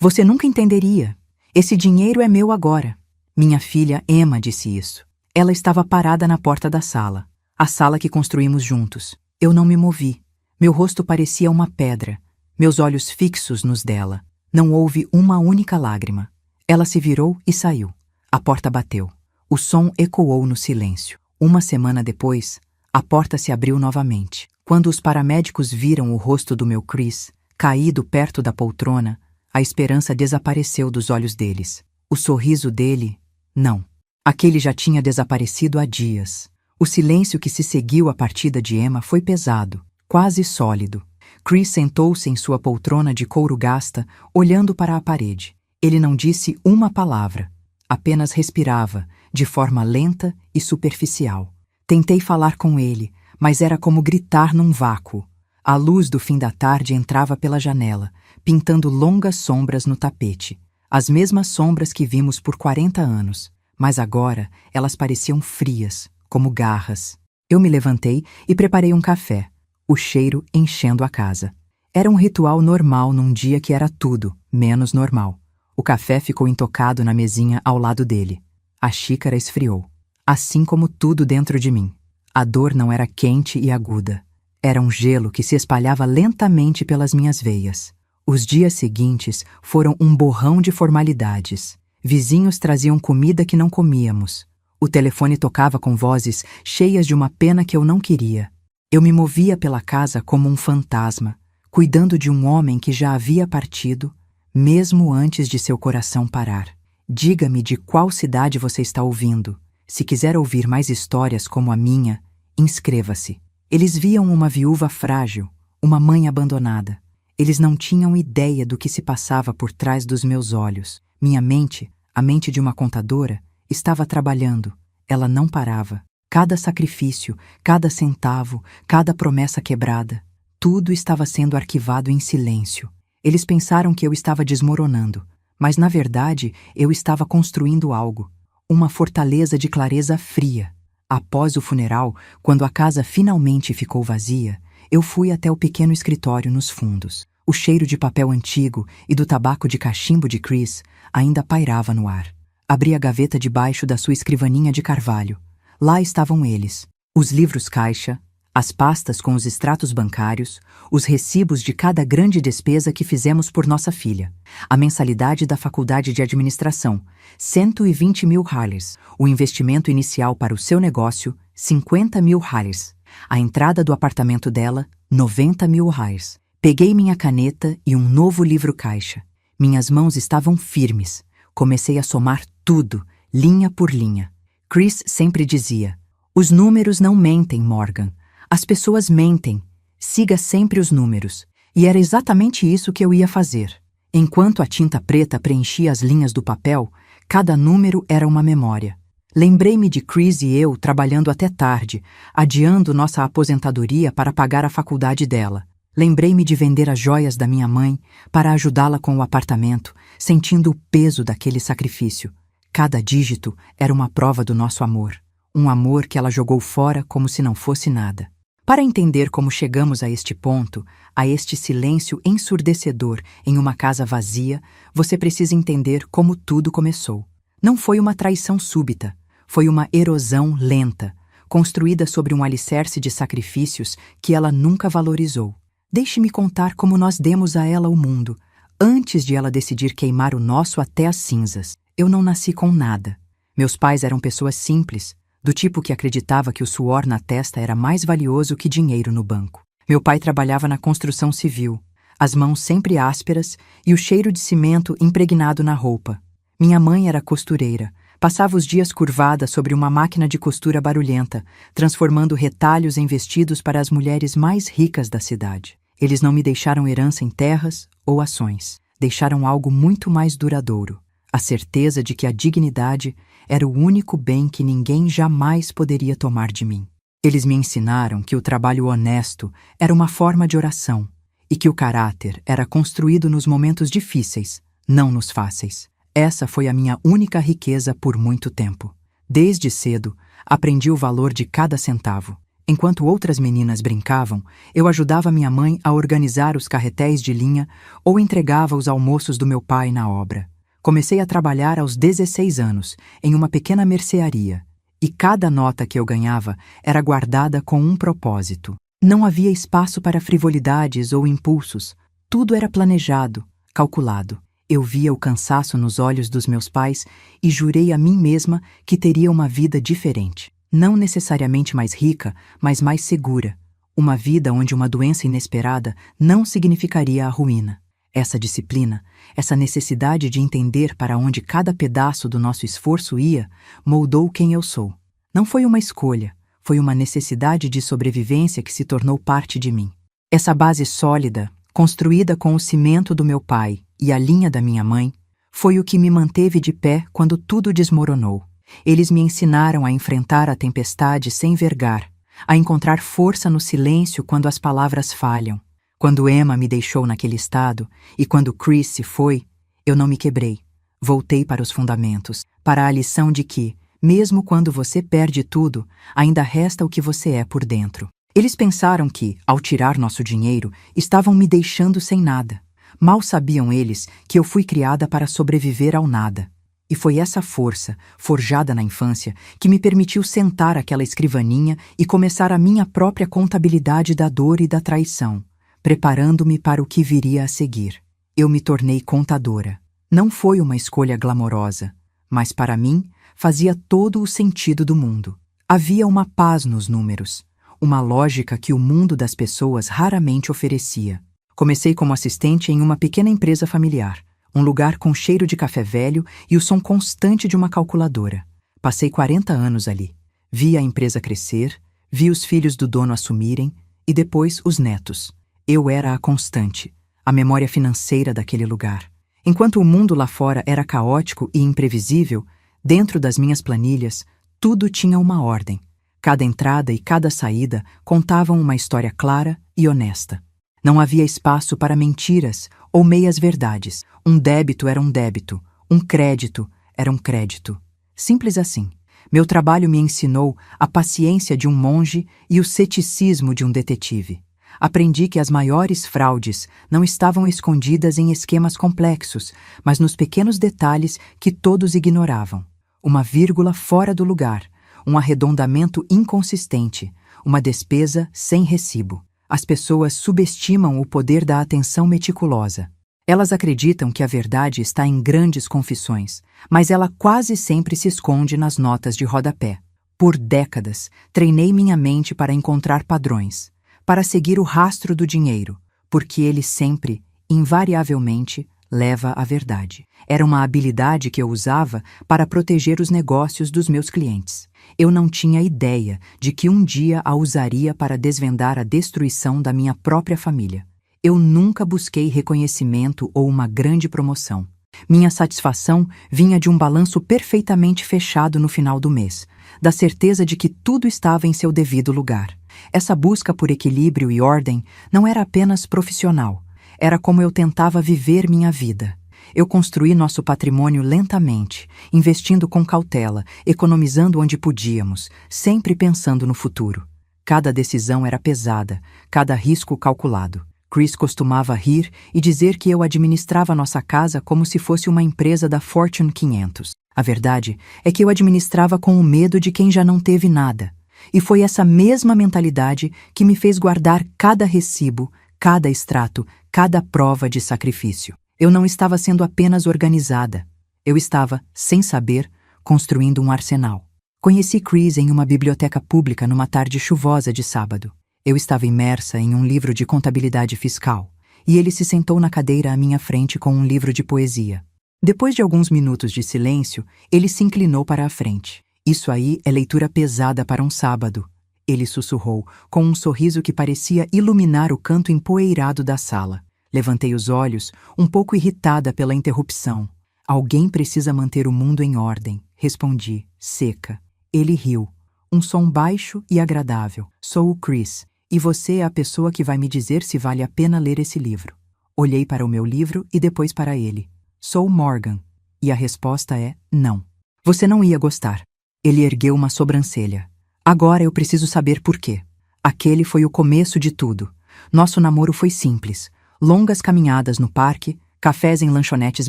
Você nunca entenderia. Esse dinheiro é meu agora. Minha filha Emma disse isso. Ela estava parada na porta da sala, a sala que construímos juntos. Eu não me movi. Meu rosto parecia uma pedra, meus olhos fixos nos dela. Não houve uma única lágrima. Ela se virou e saiu. A porta bateu. O som ecoou no silêncio. Uma semana depois, a porta se abriu novamente. Quando os paramédicos viram o rosto do meu Chris, caído perto da poltrona, a esperança desapareceu dos olhos deles. O sorriso dele, não. Aquele já tinha desaparecido há dias. O silêncio que se seguiu à partida de Emma foi pesado, quase sólido. Chris sentou-se em sua poltrona de couro gasta, olhando para a parede. Ele não disse uma palavra, apenas respirava, de forma lenta e superficial. Tentei falar com ele, mas era como gritar num vácuo. A luz do fim da tarde entrava pela janela, pintando longas sombras no tapete. As mesmas sombras que vimos por 40 anos, mas agora elas pareciam frias, como garras. Eu me levantei e preparei um café, o cheiro enchendo a casa. Era um ritual normal num dia que era tudo, menos normal. O café ficou intocado na mesinha ao lado dele. A xícara esfriou, assim como tudo dentro de mim. A dor não era quente e aguda. Era um gelo que se espalhava lentamente pelas minhas veias. Os dias seguintes foram um borrão de formalidades. Vizinhos traziam comida que não comíamos. O telefone tocava com vozes cheias de uma pena que eu não queria. Eu me movia pela casa como um fantasma, cuidando de um homem que já havia partido, mesmo antes de seu coração parar. Diga-me de qual cidade você está ouvindo. Se quiser ouvir mais histórias como a minha, inscreva-se. Eles viam uma viúva frágil, uma mãe abandonada. Eles não tinham ideia do que se passava por trás dos meus olhos. Minha mente, a mente de uma contadora, estava trabalhando. Ela não parava. Cada sacrifício, cada centavo, cada promessa quebrada, tudo estava sendo arquivado em silêncio. Eles pensaram que eu estava desmoronando, mas na verdade eu estava construindo algo. Uma fortaleza de clareza fria. Após o funeral, quando a casa finalmente ficou vazia, eu fui até o pequeno escritório nos fundos. O cheiro de papel antigo e do tabaco de cachimbo de Chris ainda pairava no ar. Abri a gaveta debaixo da sua escrivaninha de carvalho. Lá estavam eles, os livros caixa, as pastas com os extratos bancários, os recibos de cada grande despesa que fizemos por nossa filha, a mensalidade da faculdade de administração, 120 mil Harleys, o investimento inicial para o seu negócio, 50 mil Harleys, a entrada do apartamento dela, 90 mil Harleys. Peguei minha caneta e um novo livro caixa. Minhas mãos estavam firmes. Comecei a somar tudo, linha por linha. Chris sempre dizia: "Os números não mentem, Morgan. As pessoas mentem. Siga sempre os números." E era exatamente isso que eu ia fazer. Enquanto a tinta preta preenchia as linhas do papel, cada número era uma memória. Lembrei-me de Chris e eu trabalhando até tarde, adiando nossa aposentadoria para pagar a faculdade dela. Lembrei-me de vender as joias da minha mãe para ajudá-la com o apartamento, sentindo o peso daquele sacrifício. Cada dígito era uma prova do nosso amor. Um amor que ela jogou fora como se não fosse nada. Para entender como chegamos a este ponto, a este silêncio ensurdecedor em uma casa vazia, você precisa entender como tudo começou. Não foi uma traição súbita, foi uma erosão lenta, construída sobre um alicerce de sacrifícios que ela nunca valorizou. Deixe-me contar como nós demos a ela o mundo, antes de ela decidir queimar o nosso até as cinzas. Eu não nasci com nada. Meus pais eram pessoas simples, do tipo que acreditava que o suor na testa era mais valioso que dinheiro no banco. Meu pai trabalhava na construção civil, as mãos sempre ásperas e o cheiro de cimento impregnado na roupa. Minha mãe era costureira, passava os dias curvada sobre uma máquina de costura barulhenta, transformando retalhos em vestidos para as mulheres mais ricas da cidade. Eles não me deixaram herança em terras ou ações, deixaram algo muito mais duradouro. A certeza de que a dignidade era o único bem que ninguém jamais poderia tomar de mim. Eles me ensinaram que o trabalho honesto era uma forma de oração e que o caráter era construído nos momentos difíceis, não nos fáceis. Essa foi a minha única riqueza por muito tempo. Desde cedo, aprendi o valor de cada centavo. Enquanto outras meninas brincavam, eu ajudava minha mãe a organizar os carretéis de linha ou entregava os almoços do meu pai na obra. Comecei a trabalhar aos 16 anos, em uma pequena mercearia, e cada nota que eu ganhava era guardada com um propósito. Não havia espaço para frivolidades ou impulsos, tudo era planejado, calculado. Eu via o cansaço nos olhos dos meus pais e jurei a mim mesma que teria uma vida diferente. Não necessariamente mais rica, mas mais segura. Uma vida onde uma doença inesperada não significaria a ruína. Essa disciplina, essa necessidade de entender para onde cada pedaço do nosso esforço ia, moldou quem eu sou. Não foi uma escolha, foi uma necessidade de sobrevivência que se tornou parte de mim. Essa base sólida, construída com o cimento do meu pai e a linha da minha mãe, foi o que me manteve de pé quando tudo desmoronou. Eles me ensinaram a enfrentar a tempestade sem vergar, a encontrar força no silêncio quando as palavras falham. Quando Emma me deixou naquele estado e quando Chris se foi, eu não me quebrei. Voltei para os fundamentos, para a lição de que, mesmo quando você perde tudo, ainda resta o que você é por dentro. Eles pensaram que, ao tirar nosso dinheiro, estavam me deixando sem nada. Mal sabiam eles que eu fui criada para sobreviver ao nada. E foi essa força, forjada na infância, que me permitiu sentar àquela escrivaninha e começar a minha própria contabilidade da dor e da traição, preparando-me para o que viria a seguir. Eu me tornei contadora. Não foi uma escolha glamourosa, mas para mim fazia todo o sentido do mundo. Havia uma paz nos números, uma lógica que o mundo das pessoas raramente oferecia. Comecei como assistente em uma pequena empresa familiar, um lugar com cheiro de café velho e o som constante de uma calculadora. Passei 40 anos ali. Vi a empresa crescer, vi os filhos do dono assumirem e depois os netos. Eu era a constante, a memória financeira daquele lugar. Enquanto o mundo lá fora era caótico e imprevisível, dentro das minhas planilhas, tudo tinha uma ordem. Cada entrada e cada saída contavam uma história clara e honesta. Não havia espaço para mentiras ou meias-verdades. Um débito era um débito, um crédito era um crédito. Simples assim. Meu trabalho me ensinou a paciência de um monge e o ceticismo de um detetive. Aprendi que as maiores fraudes não estavam escondidas em esquemas complexos, mas nos pequenos detalhes que todos ignoravam. Uma vírgula fora do lugar, um arredondamento inconsistente, uma despesa sem recibo. As pessoas subestimam o poder da atenção meticulosa. Elas acreditam que a verdade está em grandes confissões, mas ela quase sempre se esconde nas notas de rodapé. Por décadas, treinei minha mente para encontrar padrões, para seguir o rastro do dinheiro, porque ele sempre, invariavelmente, leva à verdade. Era uma habilidade que eu usava para proteger os negócios dos meus clientes. Eu não tinha ideia de que um dia a usaria para desvendar a destruição da minha própria família. Eu nunca busquei reconhecimento ou uma grande promoção. Minha satisfação vinha de um balanço perfeitamente fechado no final do mês, da certeza de que tudo estava em seu devido lugar. Essa busca por equilíbrio e ordem não era apenas profissional, era como eu tentava viver minha vida. Eu construí nosso patrimônio lentamente, investindo com cautela, economizando onde podíamos, sempre pensando no futuro. Cada decisão era pesada, cada risco calculado. Chris costumava rir e dizer que eu administrava nossa casa como se fosse uma empresa da Fortune 500. A verdade é que eu administrava com o medo de quem já não teve nada. E foi essa mesma mentalidade que me fez guardar cada recibo, cada extrato, cada prova de sacrifício. Eu não estava sendo apenas organizada. Eu estava, sem saber, construindo um arsenal. Conheci Chris em uma biblioteca pública numa tarde chuvosa de sábado. Eu estava imersa em um livro de contabilidade fiscal, e ele se sentou na cadeira à minha frente com um livro de poesia. Depois de alguns minutos de silêncio, ele se inclinou para a frente. Isso aí é leitura pesada para um sábado, ele sussurrou, com um sorriso que parecia iluminar o canto empoeirado da sala. Levantei os olhos, um pouco irritada pela interrupção. Alguém precisa manter o mundo em ordem, respondi, seca. Ele riu. Um som baixo e agradável. Sou o Chris, e você é a pessoa que vai me dizer se vale a pena ler esse livro. Olhei para o meu livro e depois para ele. Sou Morgan. E a resposta é não. Você não ia gostar. Ele ergueu uma sobrancelha. Agora eu preciso saber por quê. Aquele foi o começo de tudo. Nosso namoro foi simples. Longas caminhadas no parque, cafés em lanchonetes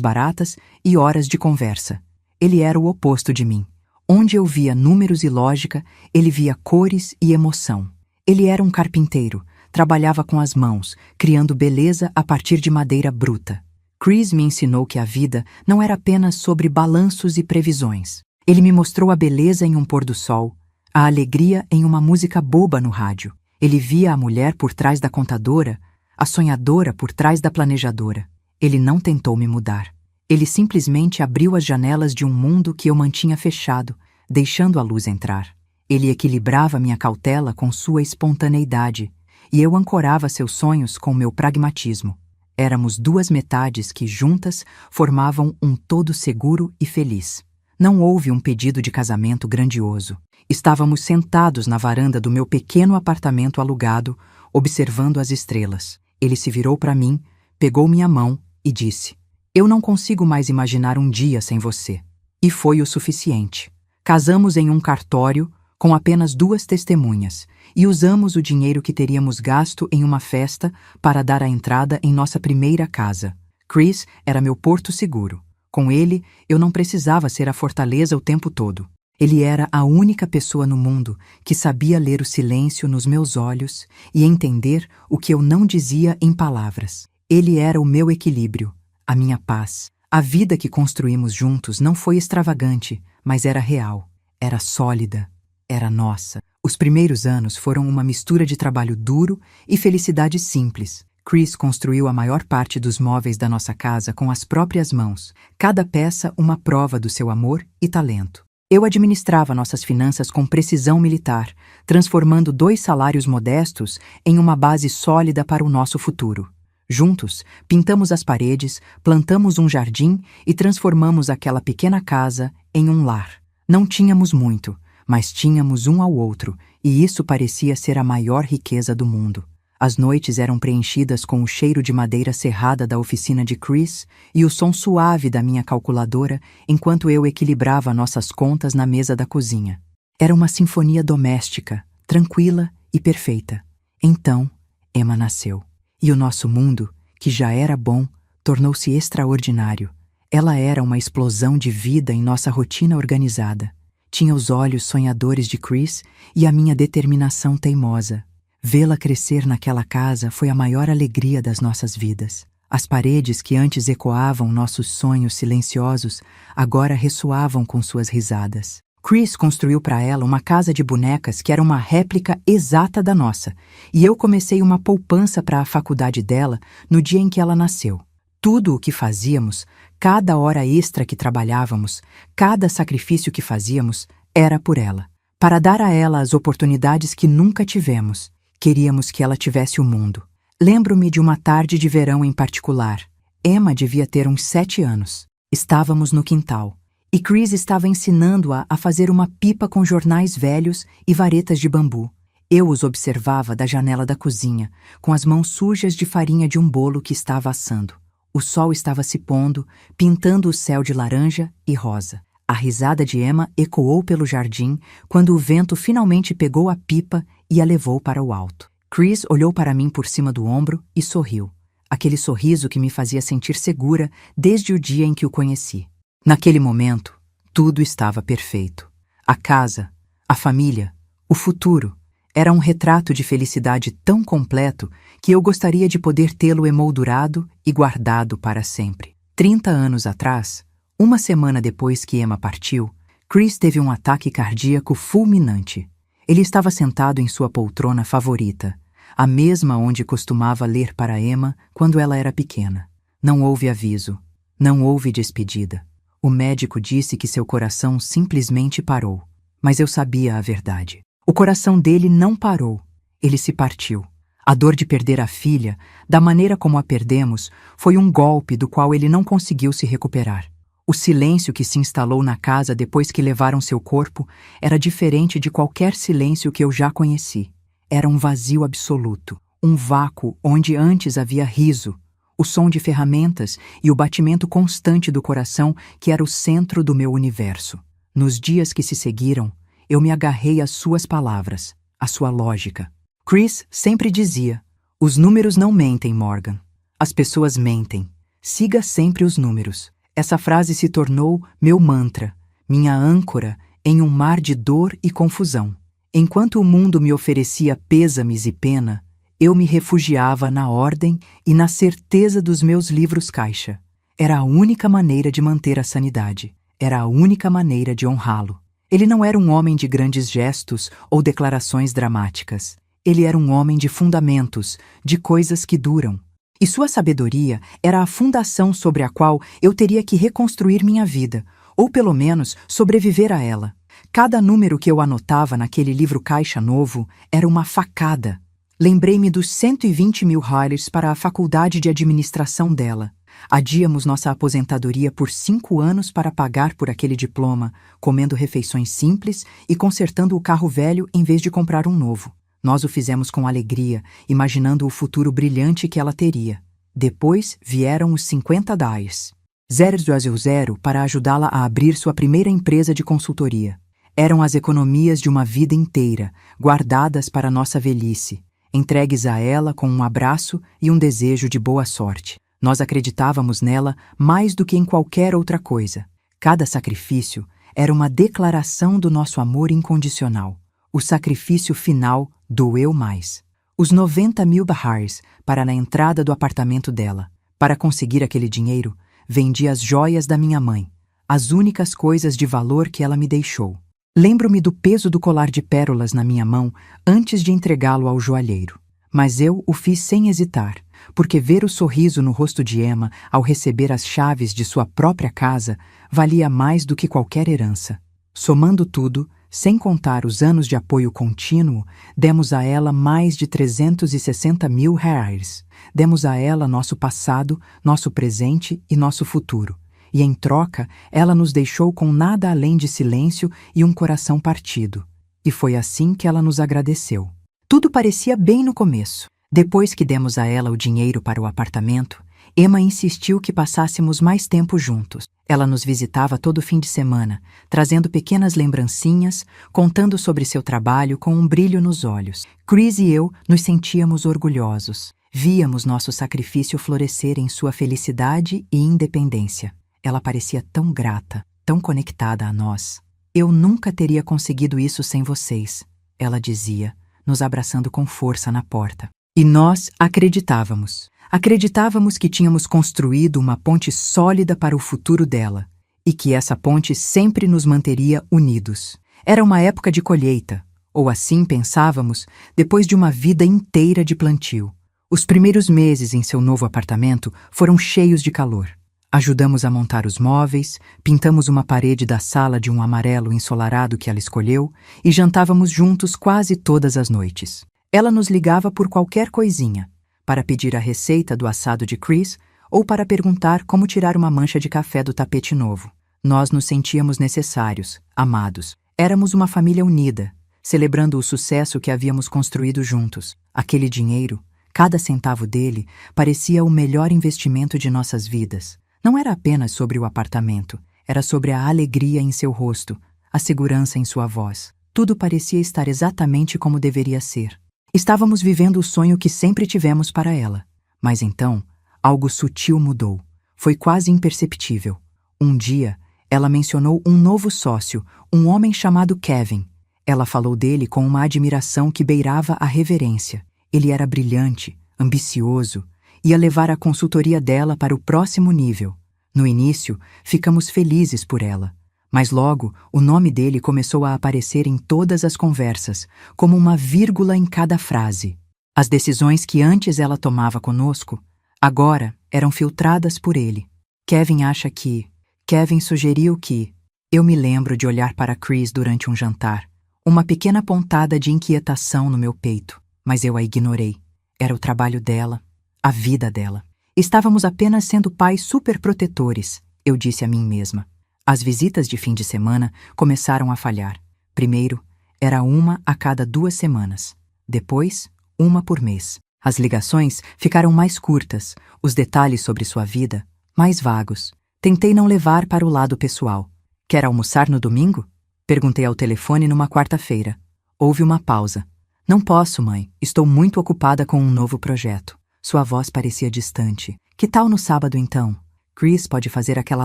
baratas e horas de conversa. Ele era o oposto de mim. Onde eu via números e lógica, ele via cores e emoção. Ele era um carpinteiro, trabalhava com as mãos, criando beleza a partir de madeira bruta. Chris me ensinou que a vida não era apenas sobre balanços e previsões. Ele me mostrou a beleza em um pôr do sol, a alegria em uma música boba no rádio. Ele via a mulher por trás da contadora, a sonhadora por trás da planejadora. Ele não tentou me mudar. Ele simplesmente abriu as janelas de um mundo que eu mantinha fechado, deixando a luz entrar. Ele equilibrava minha cautela com sua espontaneidade, e eu ancorava seus sonhos com meu pragmatismo. Éramos duas metades que, juntas, formavam um todo seguro e feliz. Não houve um pedido de casamento grandioso. Estávamos sentados na varanda do meu pequeno apartamento alugado, observando as estrelas. Ele se virou para mim, pegou minha mão e disse: "Eu não consigo mais imaginar um dia sem você." E foi o suficiente. Casamos em um cartório, com apenas 2 testemunhas, e usamos o dinheiro que teríamos gasto em uma festa para dar a entrada em nossa primeira casa. Chris era meu porto seguro. Com ele, eu não precisava ser a fortaleza o tempo todo. Ele era a única pessoa no mundo que sabia ler o silêncio nos meus olhos e entender o que eu não dizia em palavras. Ele era o meu equilíbrio, a minha paz. A vida que construímos juntos não foi extravagante, mas era real, era sólida, era nossa. Os primeiros anos foram uma mistura de trabalho duro e felicidade simples. Chris construiu a maior parte dos móveis da nossa casa com as próprias mãos, cada peça uma prova do seu amor e talento. Eu administrava nossas finanças com precisão militar, transformando 2 salários modestos em uma base sólida para o nosso futuro. Juntos, pintamos as paredes, plantamos um jardim e transformamos aquela pequena casa em um lar. Não tínhamos muito, mas tínhamos um ao outro, e isso parecia ser a maior riqueza do mundo. As noites eram preenchidas com o cheiro de madeira serrada da oficina de Chris e o som suave da minha calculadora enquanto eu equilibrava nossas contas na mesa da cozinha. Era uma sinfonia doméstica, tranquila e perfeita. Então, Emma nasceu. E o nosso mundo, que já era bom, tornou-se extraordinário. Ela era uma explosão de vida em nossa rotina organizada. Tinha os olhos sonhadores de Chris e a minha determinação teimosa. Vê-la crescer naquela casa foi a maior alegria das nossas vidas. As paredes que antes ecoavam nossos sonhos silenciosos agora ressoavam com suas risadas. Chris construiu para ela uma casa de bonecas que era uma réplica exata da nossa, e eu comecei uma poupança para a faculdade dela no dia em que ela nasceu. Tudo o que fazíamos, cada hora extra que trabalhávamos, cada sacrifício que fazíamos, era por ela. Para dar a ela as oportunidades que nunca tivemos. Queríamos que ela tivesse o mundo. Lembro-me de uma tarde de verão em particular. Emma devia ter uns 7 anos. Estávamos no quintal. E Chris estava ensinando-a a fazer uma pipa com jornais velhos e varetas de bambu. Eu os observava da janela da cozinha, com as mãos sujas de farinha de um bolo que estava assando. O sol estava se pondo, pintando o céu de laranja e rosa. A risada de Emma ecoou pelo jardim quando o vento finalmente pegou a pipa e a levou para o alto. Chris olhou para mim por cima do ombro e sorriu. Aquele sorriso que me fazia sentir segura desde o dia em que o conheci. Naquele momento, tudo estava perfeito. A casa, a família, o futuro. Era um retrato de felicidade tão completo que eu gostaria de poder tê-lo emoldurado e guardado para sempre. 30 anos atrás, uma semana depois que Emma partiu, Chris teve um ataque cardíaco fulminante. Ele estava sentado em sua poltrona favorita, a mesma onde costumava ler para Emma quando ela era pequena. Não houve aviso, não houve despedida. O médico disse que seu coração simplesmente parou, mas eu sabia a verdade. O coração dele não parou, ele se partiu. A dor de perder a filha, da maneira como a perdemos, foi um golpe do qual ele não conseguiu se recuperar. O silêncio que se instalou na casa depois que levaram seu corpo era diferente de qualquer silêncio que eu já conheci. Era um vazio absoluto, um vácuo onde antes havia riso, o som de ferramentas e o batimento constante do coração que era o centro do meu universo. Nos dias que se seguiram, eu me agarrei às suas palavras, à sua lógica. Chris sempre dizia: os números não mentem, Morgan. As pessoas mentem. Siga sempre os números. Essa frase se tornou meu mantra, minha âncora em um mar de dor e confusão. Enquanto o mundo me oferecia pêsames e pena, eu me refugiava na ordem e na certeza dos meus livros caixa. Era a única maneira de manter a sanidade. Era a única maneira de honrá-lo. Ele não era um homem de grandes gestos ou declarações dramáticas. Ele era um homem de fundamentos, de coisas que duram. E sua sabedoria era a fundação sobre a qual eu teria que reconstruir minha vida, ou pelo menos sobreviver a ela. Cada número que eu anotava naquele livro caixa novo era uma facada. Lembrei-me dos 120 mil hires para a faculdade de administração dela. Adíamos nossa aposentadoria por 5 anos para pagar por aquele diploma, comendo refeições simples e consertando o carro velho em vez de comprar um novo. Nós o fizemos com alegria, imaginando o futuro brilhante que ela teria. Depois vieram os 50 DAIs. 000 para ajudá-la a abrir sua primeira empresa de consultoria. Eram as economias de uma vida inteira, guardadas para nossa velhice, entregues a ela com um abraço e um desejo de boa sorte. Nós acreditávamos nela mais do que em qualquer outra coisa. Cada sacrifício era uma declaração do nosso amor incondicional. O sacrifício final doeu mais. Os 90 mil bahars para na entrada do apartamento dela. Para conseguir aquele dinheiro, vendi as joias da minha mãe, as únicas coisas de valor que ela me deixou. Lembro-me do peso do colar de pérolas na minha mão antes de entregá-lo ao joalheiro. Mas eu o fiz sem hesitar, porque ver o sorriso no rosto de Emma ao receber as chaves de sua própria casa valia mais do que qualquer herança. Somando tudo, sem contar os anos de apoio contínuo, demos a ela mais de 360 mil reais. Demos a ela nosso passado, nosso presente e nosso futuro. E em troca, ela nos deixou com nada além de silêncio e um coração partido. E foi assim que ela nos agradeceu. Tudo parecia bem no começo. Depois que demos a ela o dinheiro para o apartamento, Emma insistiu que passássemos mais tempo juntos. Ela nos visitava todo fim de semana, trazendo pequenas lembrancinhas, contando sobre seu trabalho com um brilho nos olhos. Chris e eu nos sentíamos orgulhosos. Víamos nosso sacrifício florescer em sua felicidade e independência. Ela parecia tão grata, tão conectada a nós. Eu nunca teria conseguido isso sem vocês, ela dizia, nos abraçando com força na porta. E nós acreditávamos. Acreditávamos que tínhamos construído uma ponte sólida para o futuro dela e que essa ponte sempre nos manteria unidos. Era uma época de colheita, ou assim pensávamos, depois de uma vida inteira de plantio. Os primeiros meses em seu novo apartamento foram cheios de calor. Ajudamos a montar os móveis, pintamos uma parede da sala de um amarelo ensolarado que ela escolheu e jantávamos juntos quase todas as noites. Ela nos ligava por qualquer coisinha, para pedir a receita do assado de Chris ou para perguntar como tirar uma mancha de café do tapete novo. Nós nos sentíamos necessários, amados. Éramos uma família unida, celebrando o sucesso que havíamos construído juntos. Aquele dinheiro, cada centavo dele, parecia o melhor investimento de nossas vidas. Não era apenas sobre o apartamento, era sobre a alegria em seu rosto, a segurança em sua voz. Tudo parecia estar exatamente como deveria ser. Estávamos vivendo o sonho que sempre tivemos para ela. Mas então, algo sutil mudou. Foi quase imperceptível. Um dia, ela mencionou um novo sócio, um homem chamado Kevin. Ela falou dele com uma admiração que beirava a reverência. Ele era brilhante, ambicioso, ia levar a consultoria dela para o próximo nível. No início, ficamos felizes por ela, mas logo o nome dele começou a aparecer em todas as conversas, como uma vírgula em cada frase. As decisões que antes ela tomava conosco, agora eram filtradas por ele. Kevin sugeriu que... Eu me lembro de olhar para Chris durante um jantar, uma pequena pontada de inquietação no meu peito, mas eu a ignorei. Era o trabalho dela, a vida dela. Estávamos apenas sendo pais superprotetores, eu disse a mim mesma. As visitas de fim de semana começaram a falhar. Primeiro, era uma a cada 2 semanas. Depois, uma por mês. As ligações ficaram mais curtas, os detalhes sobre sua vida, mais vagos. Tentei não levar para o lado pessoal. Quer almoçar no domingo? Perguntei ao telefone numa quarta-feira. Houve uma pausa. Não posso, mãe. Estou muito ocupada com um novo projeto. Sua voz parecia distante. Que tal no sábado, então? Chris pode fazer aquela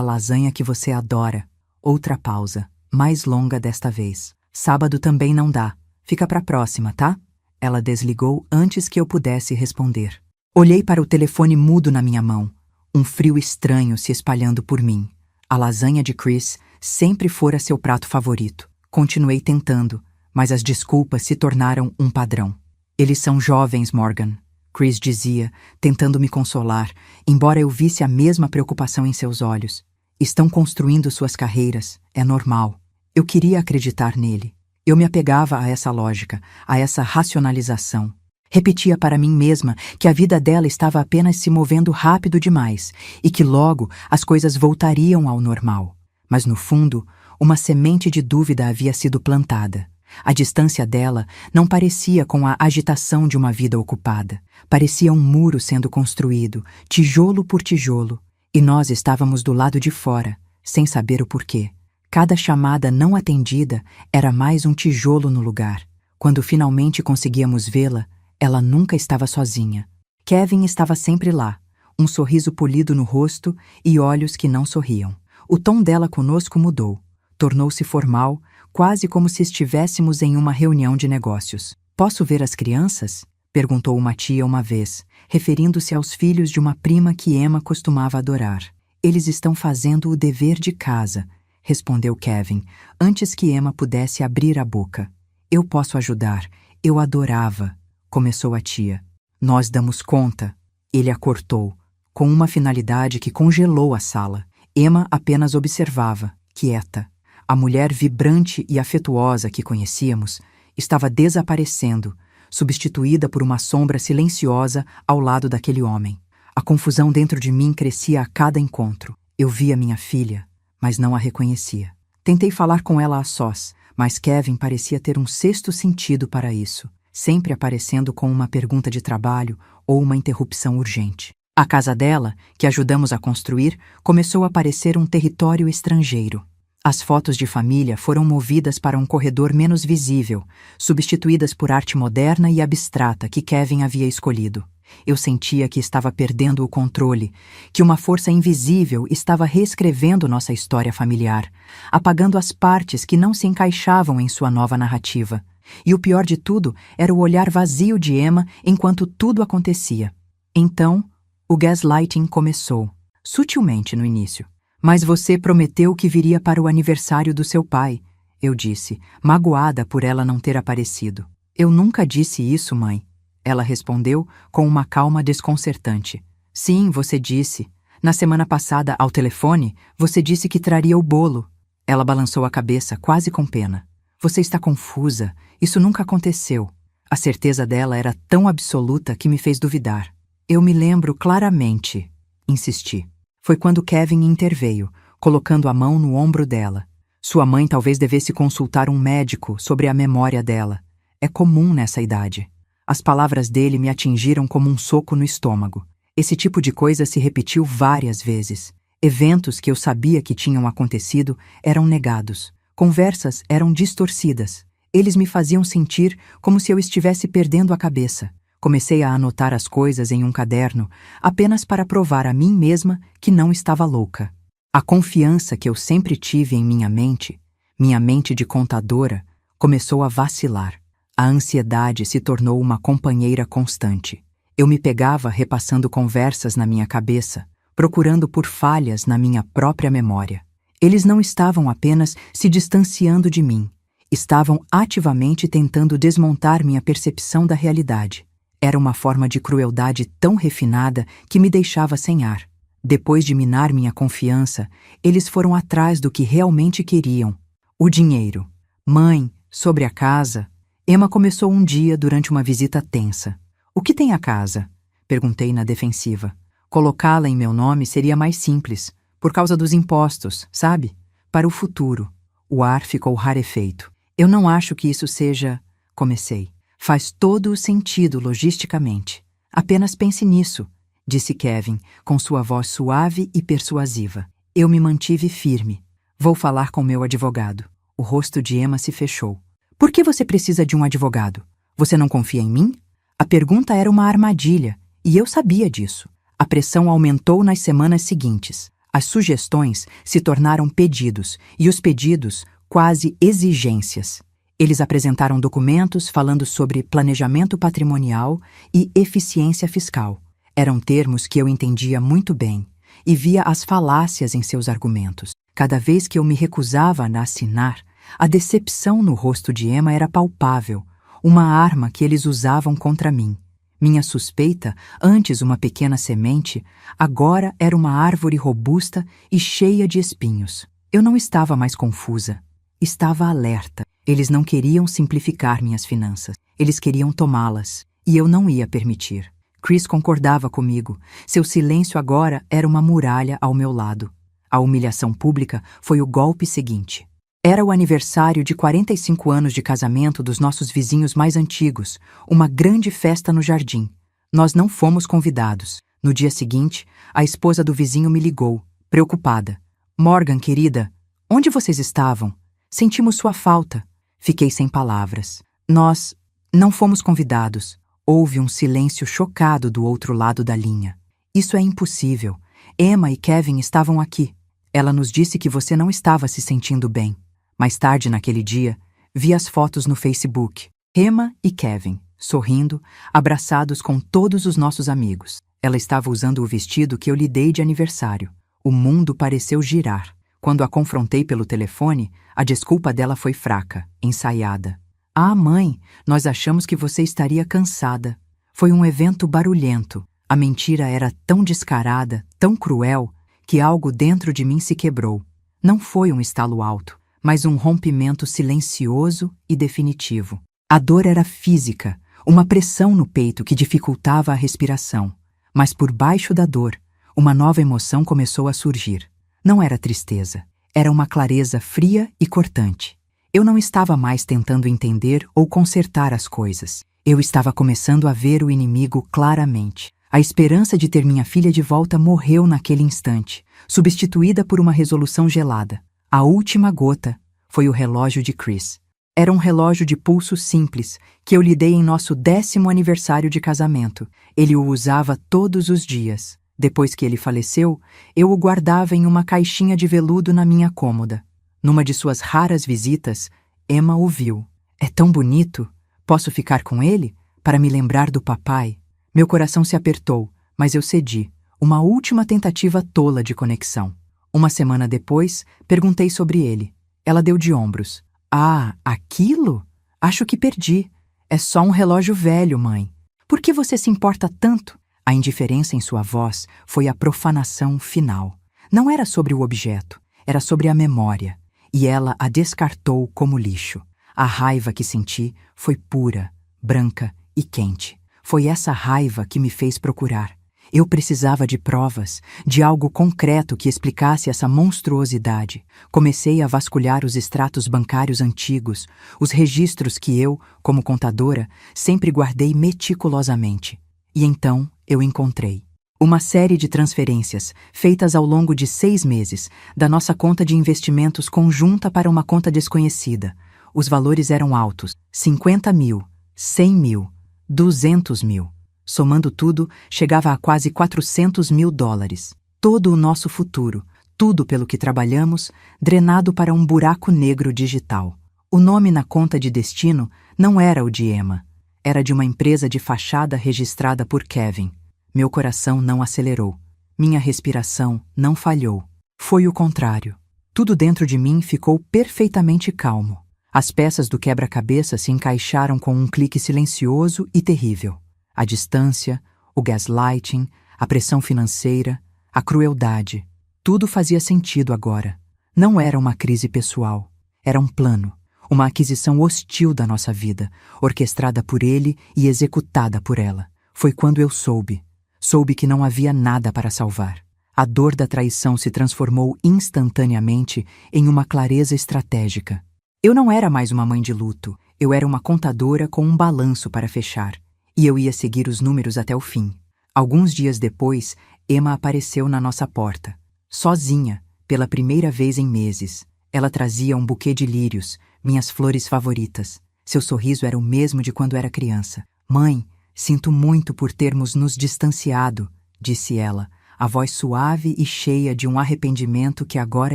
lasanha que você adora. Outra pausa, mais longa desta vez. Sábado também não dá. Fica pra próxima, tá? Ela desligou antes que eu pudesse responder. Olhei para o telefone mudo na minha mão. Um frio estranho se espalhando por mim. A lasanha de Chris sempre fora seu prato favorito. Continuei tentando, mas as desculpas se tornaram um padrão. Eles são jovens, Morgan, Chris dizia, tentando me consolar, embora eu visse a mesma preocupação em seus olhos. Estão construindo suas carreiras, é normal. Eu queria acreditar nele. Eu me apegava a essa lógica, a essa racionalização. Repetia para mim mesma que a vida dela estava apenas se movendo rápido demais e que logo as coisas voltariam ao normal. Mas no fundo, uma semente de dúvida havia sido plantada. A distância dela não parecia com a agitação de uma vida ocupada. Parecia um muro sendo construído, tijolo por tijolo, e nós estávamos do lado de fora, sem saber o porquê. Cada chamada não atendida era mais um tijolo no lugar. Quando finalmente conseguíamos vê-la, ela nunca estava sozinha. Kevin estava sempre lá, um sorriso polido no rosto e olhos que não sorriam. O tom dela conosco mudou. Tornou-se formal, quase como se estivéssemos em uma reunião de negócios. "Posso ver as crianças?" perguntou uma tia uma vez, referindo-se aos filhos de uma prima que Emma costumava adorar. "Eles estão fazendo o dever de casa", respondeu Kevin, antes que Emma pudesse abrir a boca. "Eu posso ajudar. Eu adorava", começou a tia. "Nós damos conta." Ele a cortou, com uma finalidade que congelou a sala. Emma apenas observava, quieta. A mulher vibrante e afetuosa que conhecíamos estava desaparecendo, substituída por uma sombra silenciosa ao lado daquele homem. A confusão dentro de mim crescia a cada encontro. Eu via minha filha, mas não a reconhecia. Tentei falar com ela a sós, mas Kevin parecia ter um sexto sentido para isso, sempre aparecendo com uma pergunta de trabalho ou uma interrupção urgente. A casa dela, que ajudamos a construir, começou a parecer um território estrangeiro. As fotos de família foram movidas para um corredor menos visível, substituídas por arte moderna e abstrata que Kevin havia escolhido. Eu sentia que estava perdendo o controle, que uma força invisível estava reescrevendo nossa história familiar, apagando as partes que não se encaixavam em sua nova narrativa. E o pior de tudo era o olhar vazio de Emma enquanto tudo acontecia. Então, o gaslighting começou, sutilmente no início. "Mas você prometeu que viria para o aniversário do seu pai", eu disse, magoada por ela não ter aparecido. "Eu nunca disse isso, mãe", ela respondeu com uma calma desconcertante. "Sim, você disse. Na semana passada, ao telefone, você disse que traria o bolo." Ela balançou a cabeça, quase com pena. "Você está confusa. Isso nunca aconteceu." A certeza dela era tão absoluta que me fez duvidar. "Eu me lembro claramente", insisti. Foi quando Kevin interveio, colocando a mão no ombro dela. Sua mãe talvez devesse consultar um médico sobre a memória dela. É comum nessa idade. As palavras dele me atingiram como um soco no estômago. Esse tipo de coisa se repetiu várias vezes. Eventos que eu sabia que tinham acontecido eram negados. Conversas eram distorcidas. Eles me faziam sentir como se eu estivesse perdendo a cabeça. Comecei a anotar as coisas em um caderno apenas para provar a mim mesma que não estava louca. A confiança que eu sempre tive em minha mente de contadora, começou a vacilar. A ansiedade se tornou uma companheira constante. Eu me pegava repassando conversas na minha cabeça, procurando por falhas na minha própria memória. Eles não estavam apenas se distanciando de mim, estavam ativamente tentando desmontar minha percepção da realidade. Era uma forma de crueldade tão refinada que me deixava sem ar. Depois de minar minha confiança, eles foram atrás do que realmente queriam: o dinheiro. "Mãe, sobre a casa." Emma começou um dia durante uma visita tensa. "O que tem a casa?" perguntei na defensiva. "Colocá-la em meu nome seria mais simples, por causa dos impostos, sabe? Para o futuro." O ar ficou rarefeito. "Eu não acho que isso seja..." comecei. "Faz todo o sentido logisticamente. Apenas pense nisso", disse Kevin, com sua voz suave e persuasiva. Eu me mantive firme. "Vou falar com meu advogado." O rosto de Emma se fechou. "Por que você precisa de um advogado? Você não confia em mim? A pergunta era uma armadilha, e eu sabia disso. A pressão aumentou nas semanas seguintes. As sugestões se tornaram pedidos, e os pedidos quase exigências. Eles apresentaram documentos falando sobre planejamento patrimonial e eficiência fiscal. Eram termos que eu entendia muito bem, e via as falácias em seus argumentos. Cada vez que eu me recusava a assinar, a decepção no rosto de Emma era palpável, uma arma que eles usavam contra mim. Minha suspeita, antes uma pequena semente, agora era uma árvore robusta e cheia de espinhos. Eu não estava mais confusa, estava alerta. Eles não queriam simplificar minhas finanças, eles queriam tomá-las, e eu não ia permitir. Chris concordava comigo. Seu silêncio agora era uma muralha ao meu lado. A humilhação pública foi o golpe seguinte. Era o aniversário de 45 anos de casamento dos nossos vizinhos mais antigos, uma grande festa no jardim. Nós não fomos convidados. No dia seguinte, a esposa do vizinho me ligou, preocupada. Morgan, querida, onde vocês estavam? Sentimos sua falta. Fiquei sem palavras. Nós não fomos convidados. Houve um silêncio chocado do outro lado da linha. Isso é impossível. Emma e Kevin estavam aqui. Ela nos disse que você não estava se sentindo bem. Mais tarde naquele dia, vi as fotos no Facebook. Emma e Kevin, sorrindo, abraçados com todos os nossos amigos. Ela estava usando o vestido que eu lhe dei de aniversário. O mundo pareceu girar. Quando a confrontei pelo telefone, a desculpa dela foi fraca, ensaiada. Ah, mãe, nós achamos que você estaria cansada. Foi um evento barulhento. A mentira era tão descarada, tão cruel, que algo dentro de mim se quebrou. Não foi um estalo alto, mas um rompimento silencioso e definitivo. A dor era física, uma pressão no peito que dificultava a respiração. Mas por baixo da dor, uma nova emoção começou a surgir. Não era tristeza, era uma clareza fria e cortante. Eu não estava mais tentando entender ou consertar as coisas. Eu estava começando a ver o inimigo claramente. A esperança de ter minha filha de volta morreu naquele instante, substituída por uma resolução gelada. A última gota foi o relógio de Chris. Era um relógio de pulso simples, que eu lhe dei em nosso 10º aniversário de casamento. Ele o usava todos os dias. Depois que ele faleceu, eu o guardava em uma caixinha de veludo na minha cômoda. Numa de suas raras visitas, Emma o viu. É tão bonito. Posso ficar com ele? Para me lembrar do papai. Meu coração se apertou, mas eu cedi. Uma última tentativa tola de conexão. Uma semana depois, perguntei sobre ele. Ela deu de ombros. Ah, aquilo? Acho que perdi. É só um relógio velho, mãe. Por que você se importa tanto? A indiferença em sua voz foi a profanação final. Não era sobre o objeto, era sobre a memória. E ela a descartou como lixo. A raiva que senti foi pura, branca e quente. Foi essa raiva que me fez procurar. Eu precisava de provas, de algo concreto que explicasse essa monstruosidade. Comecei a vasculhar os extratos bancários antigos, os registros que eu, como contadora, sempre guardei meticulosamente. E então eu encontrei uma série de transferências feitas ao longo de 6 meses, da nossa conta de investimentos conjunta para uma conta desconhecida. Os valores eram altos: 50 mil, 100 mil, 200 mil. Somando tudo, chegava a quase 400 mil dólares. Todo o nosso futuro, tudo pelo que trabalhamos, drenado para um buraco negro digital. O nome na conta de destino não era o de Emma. Era de uma empresa de fachada registrada por Kevin. Meu coração não acelerou. Minha respiração não falhou. Foi o contrário. Tudo dentro de mim ficou perfeitamente calmo. As peças do quebra-cabeça se encaixaram com um clique silencioso e terrível. A distância, o gaslighting, a pressão financeira, a crueldade. Tudo fazia sentido agora. Não era uma crise pessoal. Era um plano. Uma aquisição hostil da nossa vida, orquestrada por ele e executada por ela. Foi quando eu soube. Soube que não havia nada para salvar. A dor da traição se transformou instantaneamente em uma clareza estratégica. Eu não era mais uma mãe de luto. Eu era uma contadora com um balanço para fechar. E eu ia seguir os números até o fim. Alguns dias depois, Emma apareceu na nossa porta. Sozinha, pela primeira vez em meses. Ela trazia um buquê de lírios, minhas flores favoritas. Seu sorriso era o mesmo de quando era criança. Mãe, sinto muito por termos nos distanciado, disse ela, a voz suave e cheia de um arrependimento que agora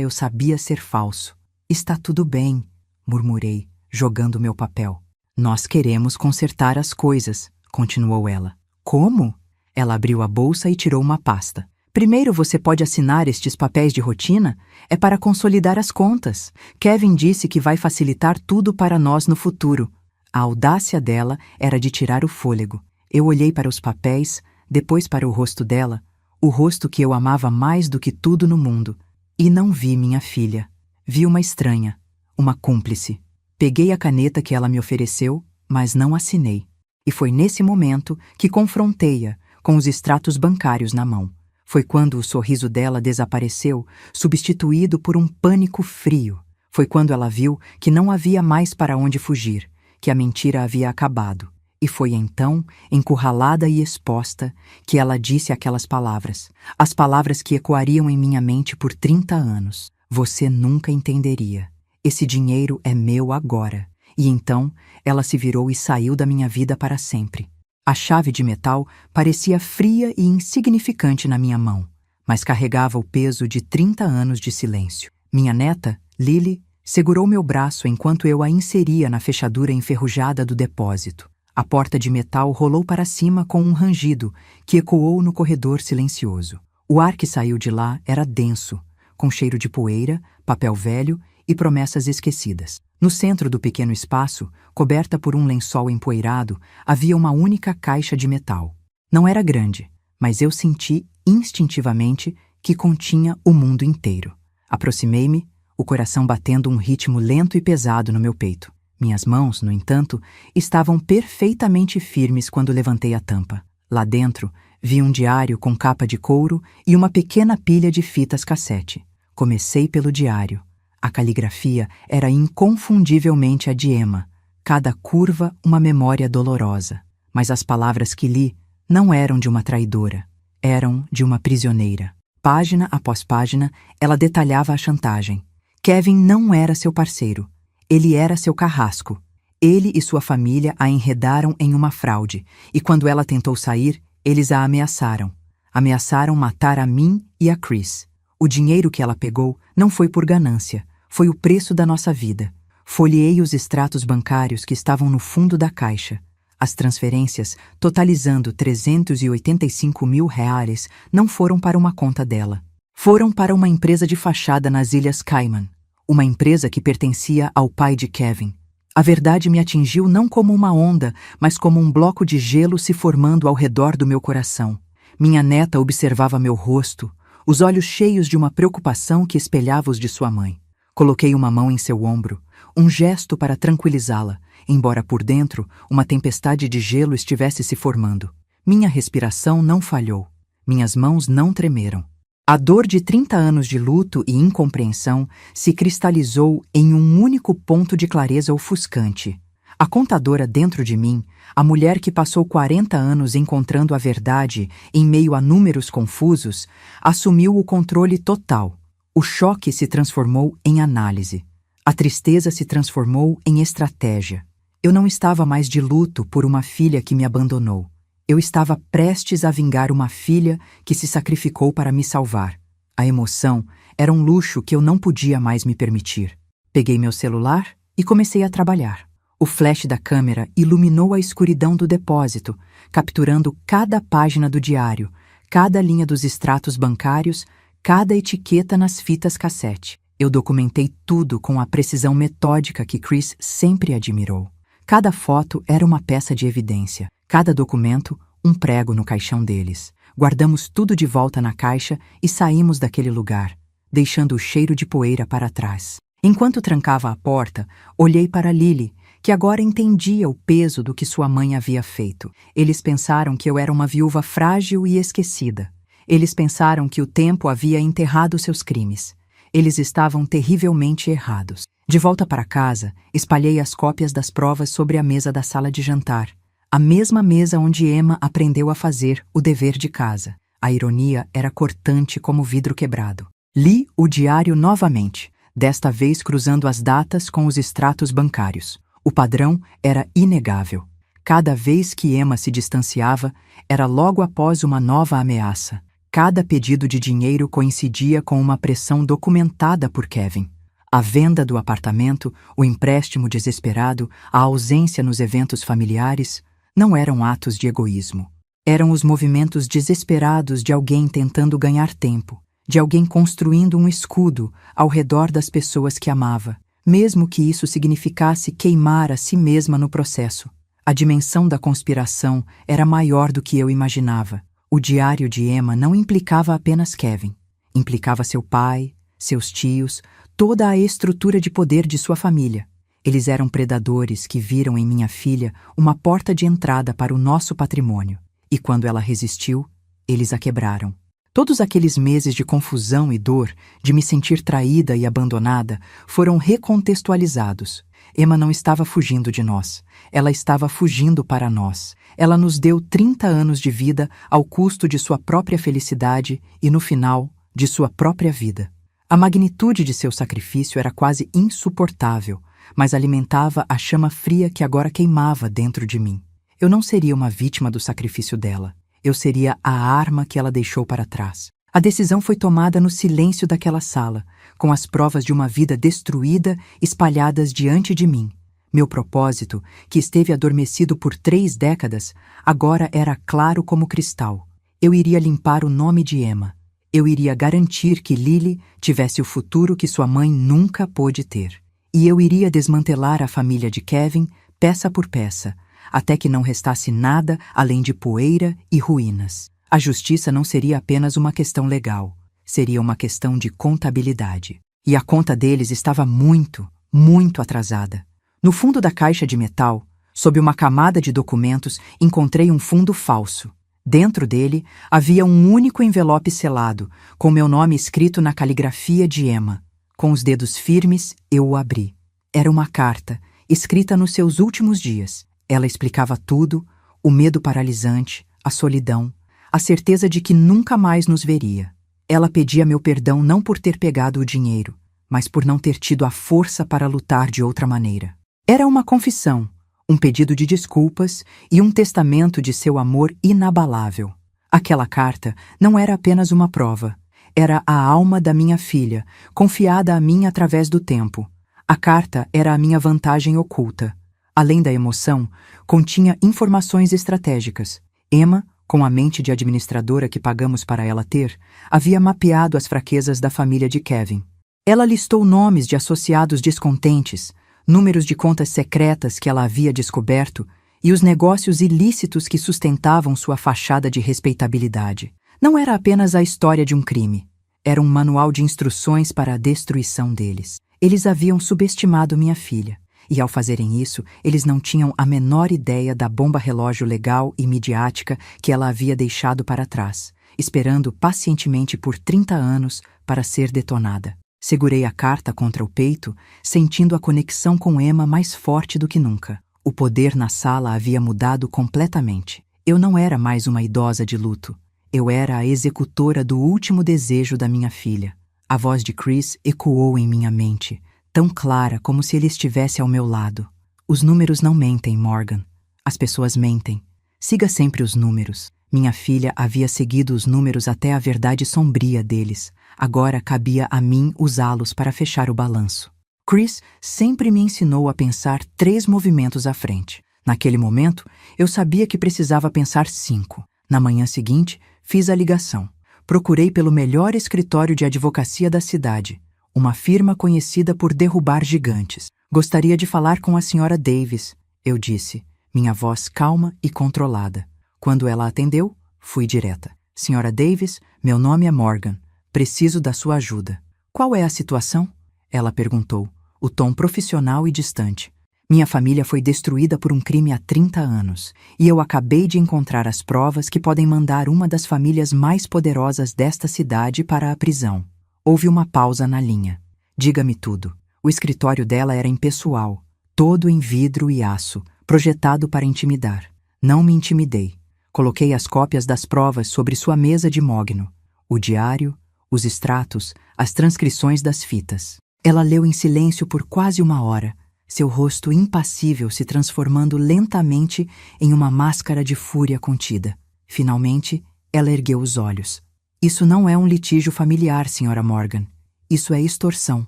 eu sabia ser falso. Está tudo bem, murmurei, jogando meu papel. Nós queremos consertar as coisas, continuou ela. Como? Ela abriu a bolsa e tirou uma pasta. Primeiro você pode assinar estes papéis de rotina? É para consolidar as contas. Kevin disse que vai facilitar tudo para nós no futuro. A audácia dela era de tirar o fôlego. Eu olhei para os papéis, depois para o rosto dela, o rosto que eu amava mais do que tudo no mundo. E não vi minha filha. Vi uma estranha, uma cúmplice. Peguei a caneta que ela me ofereceu, mas não assinei. E foi nesse momento que confrontei-a com os extratos bancários na mão. Foi quando o sorriso dela desapareceu, substituído por um pânico frio. Foi quando ela viu que não havia mais para onde fugir, que a mentira havia acabado. E foi então, encurralada e exposta, que ela disse aquelas palavras, as palavras que ecoariam em minha mente por 30 anos. Você nunca entenderia. Esse dinheiro é meu agora. E então, ela se virou e saiu da minha vida para sempre. A chave de metal parecia fria e insignificante na minha mão, mas carregava o peso de 30 anos de silêncio. Minha neta, Lily, segurou meu braço enquanto eu a inseria na fechadura enferrujada do depósito. A porta de metal rolou para cima com um rangido que ecoou no corredor silencioso. O ar que saiu de lá era denso, com cheiro de poeira, papel velho e promessas esquecidas. No centro do pequeno espaço, coberta por um lençol empoeirado, havia uma única caixa de metal. Não era grande, mas eu senti instintivamente que continha o mundo inteiro. Aproximei-me, o coração batendo um ritmo lento e pesado no meu peito. Minhas mãos, no entanto, estavam perfeitamente firmes quando levantei a tampa. Lá dentro, vi um diário com capa de couro e uma pequena pilha de fitas cassete. Comecei pelo diário. A caligrafia era inconfundivelmente a de Emma, cada curva uma memória dolorosa. Mas as palavras que li não eram de uma traidora, eram de uma prisioneira. Página após página, ela detalhava a chantagem. Kevin não era seu parceiro, ele era seu carrasco. Ele e sua família a enredaram em uma fraude, e quando ela tentou sair, eles a ameaçaram. Ameaçaram matar a mim e a Chris. O dinheiro que ela pegou não foi por ganância, foi o preço da nossa vida. Folheei os extratos bancários que estavam no fundo da caixa. As transferências, totalizando 385 mil reais, não foram para uma conta dela. Foram para uma empresa de fachada nas Ilhas Cayman, uma empresa que pertencia ao pai de Kevin. A verdade me atingiu não como uma onda, mas como um bloco de gelo se formando ao redor do meu coração. Minha neta observava meu rosto, os olhos cheios de uma preocupação que espelhava os de sua mãe. Coloquei uma mão em seu ombro, um gesto para tranquilizá-la, embora por dentro uma tempestade de gelo estivesse se formando. Minha respiração não falhou. Minhas mãos não tremeram. A dor de 30 anos de luto e incompreensão se cristalizou em um único ponto de clareza ofuscante. A contadora dentro de mim, a mulher que passou 40 anos encontrando a verdade em meio a números confusos, assumiu o controle total. O choque se transformou em análise. A tristeza se transformou em estratégia. Eu não estava mais de luto por uma filha que me abandonou. Eu estava prestes a vingar uma filha que se sacrificou para me salvar. A emoção era um luxo que eu não podia mais me permitir. Peguei meu celular e comecei a trabalhar. O flash da câmera iluminou a escuridão do depósito, capturando cada página do diário, cada linha dos extratos bancários, cada etiqueta nas fitas cassete. Eu documentei tudo com a precisão metódica que Chris sempre admirou. Cada foto era uma peça de evidência, cada documento um prego no caixão deles. Guardamos tudo de volta na caixa e saímos daquele lugar, deixando o cheiro de poeira para trás. Enquanto trancava a porta, olhei para Lily, que agora entendia o peso do que sua mãe havia feito. Eles pensaram que eu era uma viúva frágil e esquecida. Eles pensaram que o tempo havia enterrado seus crimes. Eles estavam terrivelmente errados. De volta para casa, espalhei as cópias das provas sobre a mesa da sala de jantar. A mesma mesa onde Emma aprendeu a fazer o dever de casa. A ironia era cortante como vidro quebrado. Li o diário novamente, desta vez cruzando as datas com os extratos bancários. O padrão era inegável. Cada vez que Emma se distanciava, era logo após uma nova ameaça. Cada pedido de dinheiro coincidia com uma pressão documentada por Kevin. A venda do apartamento, o empréstimo desesperado, a ausência nos eventos familiares, não eram atos de egoísmo. Eram os movimentos desesperados de alguém tentando ganhar tempo, de alguém construindo um escudo ao redor das pessoas que amava, mesmo que isso significasse queimar a si mesma no processo. A dimensão da conspiração era maior do que eu imaginava. O diário de Emma não implicava apenas Kevin. Implicava seu pai, seus tios, toda a estrutura de poder de sua família. Eles eram predadores que viram em minha filha uma porta de entrada para o nosso patrimônio. E quando ela resistiu, eles a quebraram. Todos aqueles meses de confusão e dor, de me sentir traída e abandonada, foram recontextualizados. Emma não estava fugindo de nós. Ela estava fugindo para nós. Ela nos deu 30 anos de vida ao custo de sua própria felicidade e, no final, de sua própria vida. A magnitude de seu sacrifício era quase insuportável, mas alimentava a chama fria que agora queimava dentro de mim. Eu não seria uma vítima do sacrifício dela. Eu seria a arma que ela deixou para trás. A decisão foi tomada no silêncio daquela sala, com as provas de uma vida destruída espalhadas diante de mim. Meu propósito, que esteve adormecido por 3 décadas, agora era claro como cristal. Eu iria limpar o nome de Emma. Eu iria garantir que Lily tivesse o futuro que sua mãe nunca pôde ter. E eu iria desmantelar a família de Kevin, peça por peça, até que não restasse nada além de poeira e ruínas. A justiça não seria apenas uma questão legal, seria uma questão de contabilidade. E a conta deles estava muito, muito atrasada. No fundo da caixa de metal, sob uma camada de documentos, encontrei um fundo falso. Dentro dele, havia um único envelope selado, com meu nome escrito na caligrafia de Emma. Com os dedos firmes, eu o abri. Era uma carta, escrita nos seus últimos dias. Ela explicava tudo, o medo paralisante, a solidão, a certeza de que nunca mais nos veria. Ela pedia meu perdão não por ter pegado o dinheiro, mas por não ter tido a força para lutar de outra maneira. Era uma confissão, um pedido de desculpas e um testamento de seu amor inabalável. Aquela carta não era apenas uma prova, era a alma da minha filha, confiada a mim através do tempo. A carta era a minha vantagem oculta. Além da emoção, continha informações estratégicas. Emma, com a mente de administradora que pagamos para ela ter, havia mapeado as fraquezas da família de Kevin. Ela listou nomes de associados descontentes, números de contas secretas que ela havia descoberto e os negócios ilícitos que sustentavam sua fachada de respeitabilidade. Não era apenas a história de um crime. Era um manual de instruções para a destruição deles. Eles haviam subestimado minha filha. E ao fazerem isso, eles não tinham a menor ideia da bomba-relógio legal e midiática que ela havia deixado para trás, esperando pacientemente por 30 anos para ser detonada. Segurei a carta contra o peito, sentindo a conexão com Emma mais forte do que nunca. O poder na sala havia mudado completamente. Eu não era mais uma idosa de luto. Eu era a executora do último desejo da minha filha. A voz de Chris ecoou em minha mente, tão clara como se ele estivesse ao meu lado. Os números não mentem, Morgan. As pessoas mentem. Siga sempre os números. Minha filha havia seguido os números até a verdade sombria deles. Agora cabia a mim usá-los para fechar o balanço. Chris sempre me ensinou a pensar 3 movimentos à frente. Naquele momento, eu sabia que precisava pensar 5. Na manhã seguinte, fiz a ligação. Procurei pelo melhor escritório de advocacia da cidade, uma firma conhecida por derrubar gigantes. Gostaria de falar com a Sra. Davis, eu disse, minha voz calma e controlada. Quando ela atendeu, fui direta. Sra. Davis, meu nome é Morgan. Preciso da sua ajuda. Qual é a situação? Ela perguntou, o tom profissional e distante. Minha família foi destruída por um crime há 30 anos, e eu acabei de encontrar as provas que podem mandar uma das famílias mais poderosas desta cidade para a prisão. Houve uma pausa na linha. Diga-me tudo. O escritório dela era impessoal, todo em vidro e aço, projetado para intimidar. Não me intimidei. Coloquei as cópias das provas sobre sua mesa de mogno. O diário, os extratos, as transcrições das fitas. Ela leu em silêncio por quase 1 hora, seu rosto impassível se transformando lentamente em uma máscara de fúria contida. Finalmente, ela ergueu os olhos. Isso não é um litígio familiar, Sra. Morgan. Isso é extorsão,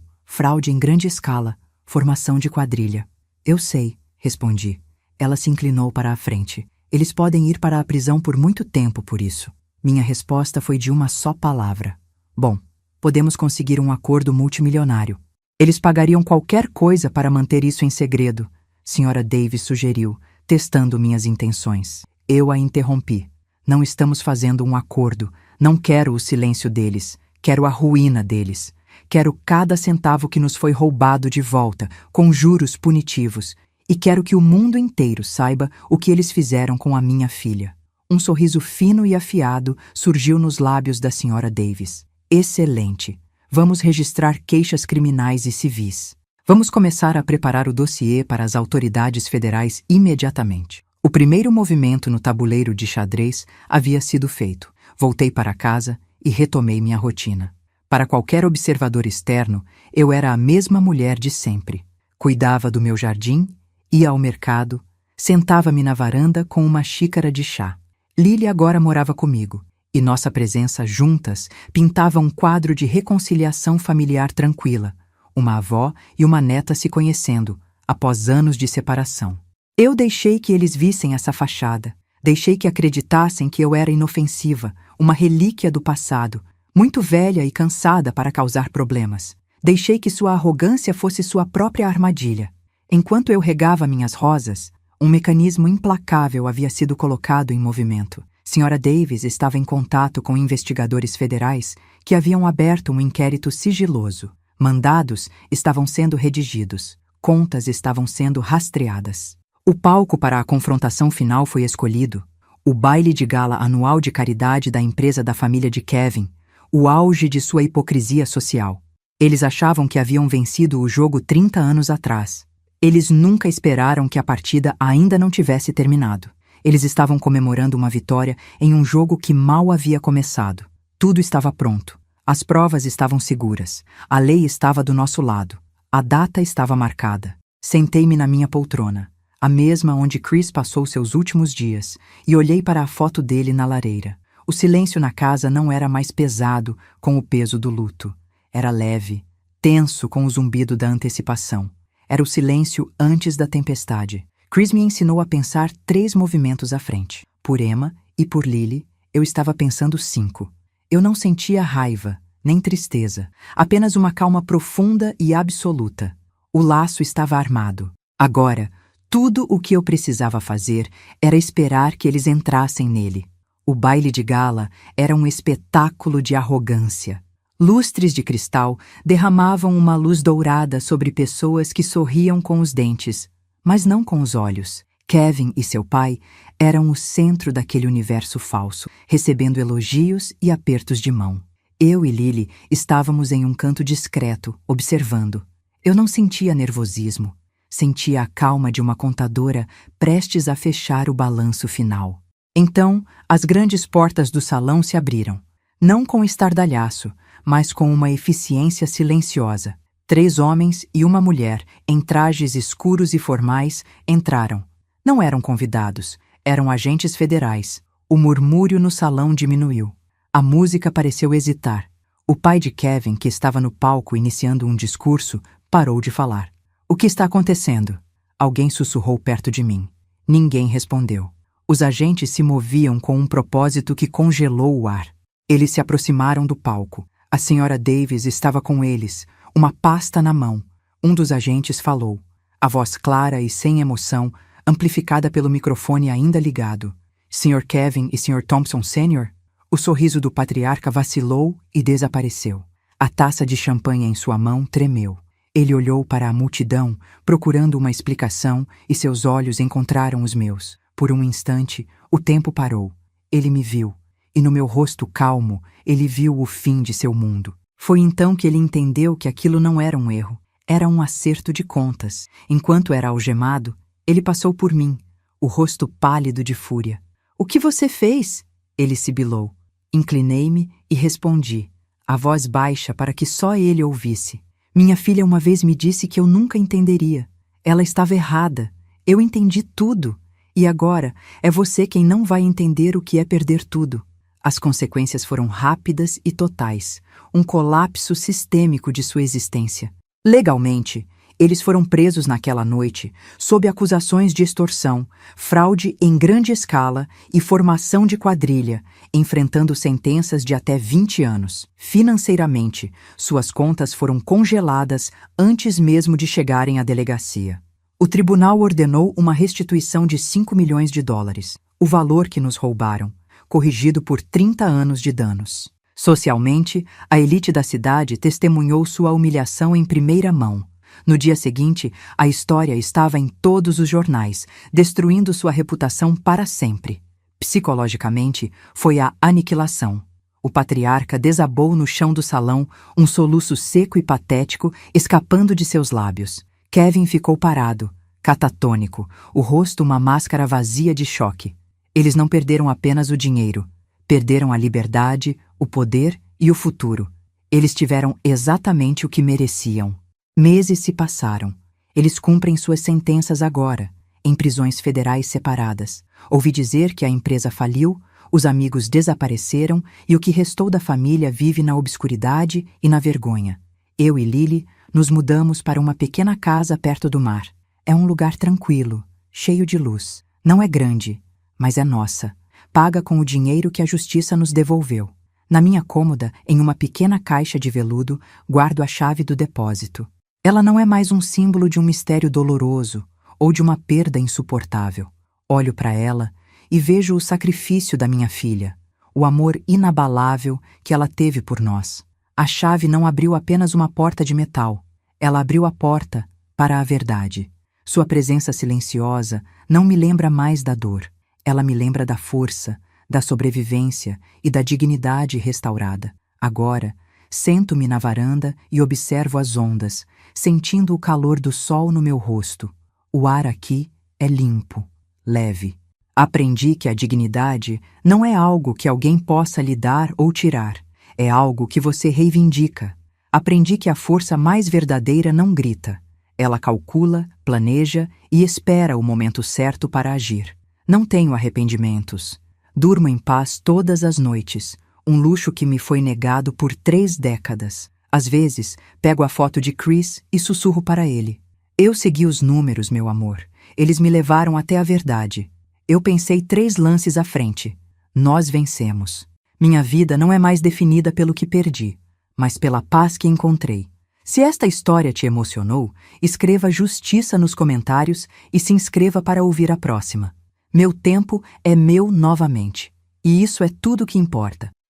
fraude em grande escala, formação de quadrilha. Eu sei, respondi. Ela se inclinou para a frente. Eles podem ir para a prisão por muito tempo por isso. Minha resposta foi de uma só palavra. Bom, podemos conseguir um acordo multimilionário. Eles pagariam qualquer coisa para manter isso em segredo, Sra. Davis sugeriu, testando minhas intenções. Eu a interrompi. Não estamos fazendo um acordo. Não quero o silêncio deles. Quero a ruína deles. Quero cada centavo que nos foi roubado de volta, com juros punitivos. E quero que o mundo inteiro saiba o que eles fizeram com a minha filha. Um sorriso fino e afiado surgiu nos lábios da Sra. Davis. Excelente. Vamos registrar queixas criminais e civis. Vamos começar a preparar o dossiê para as autoridades federais imediatamente. O primeiro movimento no tabuleiro de xadrez havia sido feito. Voltei para casa e retomei minha rotina. Para qualquer observador externo, eu era a mesma mulher de sempre. Cuidava do meu jardim, ia ao mercado, sentava-me na varanda com uma xícara de chá. Lily agora morava comigo, e nossa presença juntas pintava um quadro de reconciliação familiar tranquila, uma avó e uma neta se conhecendo, após anos de separação. Eu deixei que eles vissem essa fachada, deixei que acreditassem que eu era inofensiva, uma relíquia do passado, muito velha e cansada para causar problemas. Deixei que sua arrogância fosse sua própria armadilha. Enquanto eu regava minhas rosas, um mecanismo implacável havia sido colocado em movimento. Sra. Davis estava em contato com investigadores federais que haviam aberto um inquérito sigiloso. Mandados estavam sendo redigidos. Contas estavam sendo rastreadas. O palco para a confrontação final foi escolhido. O baile de gala anual de caridade da empresa da família de Kevin, o auge de sua hipocrisia social. Eles achavam que haviam vencido o jogo 30 anos atrás. Eles nunca esperaram que a partida ainda não tivesse terminado. Eles estavam comemorando uma vitória em um jogo que mal havia começado. Tudo estava pronto. As provas estavam seguras. A lei estava do nosso lado. A data estava marcada. Sentei-me na minha poltrona, a mesma onde Chris passou seus últimos dias, e olhei para a foto dele na lareira. O silêncio na casa não era mais pesado com o peso do luto. Era leve, tenso com o zumbido da antecipação. Era o silêncio antes da tempestade. Chris me ensinou a pensar 3 movimentos à frente. Por Emma e por Lily, eu estava pensando 5. Eu não sentia raiva, nem tristeza, apenas uma calma profunda e absoluta. O laço estava armado. Agora, tudo o que eu precisava fazer era esperar que eles entrassem nele. O baile de gala era um espetáculo de arrogância. Lustres de cristal derramavam uma luz dourada sobre pessoas que sorriam com os dentes, mas não com os olhos. Kevin e seu pai eram o centro daquele universo falso, recebendo elogios e apertos de mão. Eu e Lily estávamos em um canto discreto, observando. Eu não sentia nervosismo. Sentia a calma de uma contadora prestes a fechar o balanço final. Então, as grandes portas do salão se abriram. Não com estardalhaço, mas com uma eficiência silenciosa. 3 homens e uma mulher, em trajes escuros e formais, entraram. Não eram convidados, eram agentes federais. O murmúrio no salão diminuiu. A música pareceu hesitar. O pai de Kevin, que estava no palco iniciando um discurso, parou de falar. "O que está acontecendo?" Alguém sussurrou perto de mim. Ninguém respondeu. Os agentes se moviam com um propósito que congelou o ar. Eles se aproximaram do palco. A Sra. Davis estava com eles, uma pasta na mão. Um dos agentes falou, a voz clara e sem emoção, amplificada pelo microfone ainda ligado. "Sr. Kevin e Sr. Thompson Sr.?" O sorriso do patriarca vacilou e desapareceu. A taça de champanhe em sua mão tremeu. Ele olhou para a multidão, procurando uma explicação, e seus olhos encontraram os meus. Por um instante, o tempo parou. Ele me viu, e no meu rosto calmo, ele viu o fim de seu mundo. Foi então que ele entendeu que aquilo não era um erro, era um acerto de contas. Enquanto era algemado, ele passou por mim, o rosto pálido de fúria. "O que você fez?" Ele sibilou. Inclinei-me e respondi, a voz baixa para que só ele ouvisse. "Minha filha uma vez me disse que eu nunca entenderia. Ela estava errada. Eu entendi tudo. E agora é você quem não vai entender o que é perder tudo. As consequências foram rápidas e totais, um colapso sistêmico de sua existência. Legalmente, eles foram presos naquela noite sob acusações de extorsão, fraude em grande escala e formação de quadrilha, enfrentando sentenças de até 20 anos. Financeiramente, suas contas foram congeladas antes mesmo de chegarem à delegacia. O tribunal ordenou uma restituição de 5 milhões de dólares, o valor que nos roubaram, corrigido por 30 anos de danos. Socialmente, a elite da cidade testemunhou sua humilhação em primeira mão. No dia seguinte, a história estava em todos os jornais, destruindo sua reputação para sempre. Psicologicamente, foi a aniquilação. O patriarca desabou no chão do salão, um soluço seco e patético escapando de seus lábios. Kevin ficou parado, catatônico, o rosto uma máscara vazia de choque. Eles não perderam apenas o dinheiro, perderam a liberdade, o poder e o futuro. Eles tiveram exatamente o que mereciam. Meses se passaram. Eles cumprem suas sentenças agora, em prisões federais separadas. Ouvi dizer que a empresa faliu, os amigos desapareceram e o que restou da família vive na obscuridade e na vergonha. Eu e Lily nos mudamos para uma pequena casa perto do mar. É um lugar tranquilo, cheio de luz. Não é grande, mas é nossa. Paga com o dinheiro que a justiça nos devolveu. Na minha cômoda, em uma pequena caixa de veludo, guardo a chave do depósito. Ela não é mais um símbolo de um mistério doloroso ou de uma perda insuportável. Olho para ela e vejo o sacrifício da minha filha, o amor inabalável que ela teve por nós. A chave não abriu apenas uma porta de metal, ela abriu a porta para a verdade. Sua presença silenciosa não me lembra mais da dor. Ela me lembra da força, da sobrevivência e da dignidade restaurada. Agora, sento-me na varanda e observo as ondas, sentindo o calor do sol no meu rosto. O ar aqui é limpo, leve. Aprendi que a dignidade não é algo que alguém possa lhe dar ou tirar. É algo que você reivindica. Aprendi que a força mais verdadeira não grita. Ela calcula, planeja e espera o momento certo para agir. Não tenho arrependimentos. Durmo em paz todas as noites, um luxo que me foi negado por 3 décadas. Às vezes, pego a foto de Chris e sussurro para ele. Eu segui os números, meu amor. Eles me levaram até a verdade. Eu pensei 3 lances à frente. Nós vencemos. Minha vida não é mais definida pelo que perdi, mas pela paz que encontrei. Se esta história te emocionou, escreva justiça nos comentários e se inscreva para ouvir a próxima. Meu tempo é meu novamente. E isso é tudo que importa.